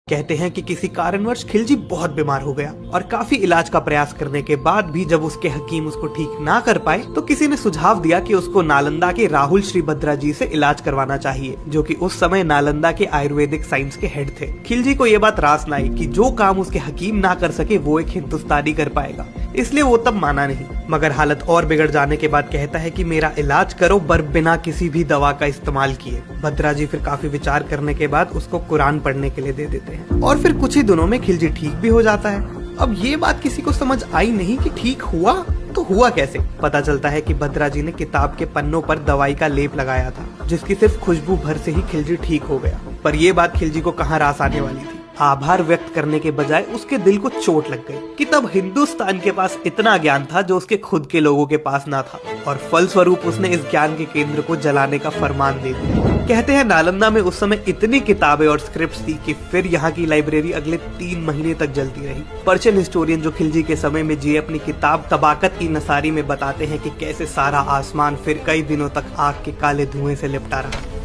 कहते हैं कि किसी कारणवश खिलजी बहुत बीमार हो गया और काफी इलाज का प्रयास करने के बाद भी जब उसके हकीम उसको ठीक ना कर पाए तो किसी ने सुझाव दिया कि उसको नालंदा के राहुल श्रीभद्रा जी से इलाज करवाना चाहिए, जो कि उस समय नालंदा के आयुर्वेदिक साइंस के हेड थे। खिलजी को ये बात रास न आई कि जो काम उसके हकीम ना कर सके वो एक हिंदुस्तानी कर पाएगा, इसलिए वो तब माना नहीं। मगर हालत और बिगड़ जाने के बाद कहता है कि मेरा इलाज करो पर बिना किसी भी दवा का इस्तेमाल किए। भद्रा जी फिर काफी विचार करने के बाद उसको कुरान पढ़ने के लिए दे देते हैं और फिर कुछ ही दिनों में खिलजी ठीक भी हो जाता है। अब ये बात किसी को समझ आई नहीं कि ठीक हुआ तो हुआ कैसे। पता चलता है कि भद्रा जी ने किताब के पन्नों पर दवाई का लेप लगाया था, जिसकी सिर्फ खुशबू भर से ही खिलजी ठीक हो गया। पर ये बात खिलजी को कहाँ रास आने वाली थी। आभार व्यक्त करने के बजाय उसके दिल को चोट लग गई कि तब हिंदुस्तान के पास इतना ज्ञान था जो उसके खुद के लोगों के पास ना था, और फलस्वरूप उसने इस ज्ञान के केंद्र को जलाने का फरमान दे दिया। कहते हैं नालंदा में उस समय इतनी किताबें और स्क्रिप्ट्स थी कि फिर यहाँ की लाइब्रेरी अगले 3 महीने तक जलती रही। पर्शियन हिस्टोरियन जो खिलजी के समय में जिए अपनी किताब तबाकत की नसारी में बताते हैं कि कैसे सारा आसमान फिर कई दिनों तक आग के काले धुएं से लिपटा रहा।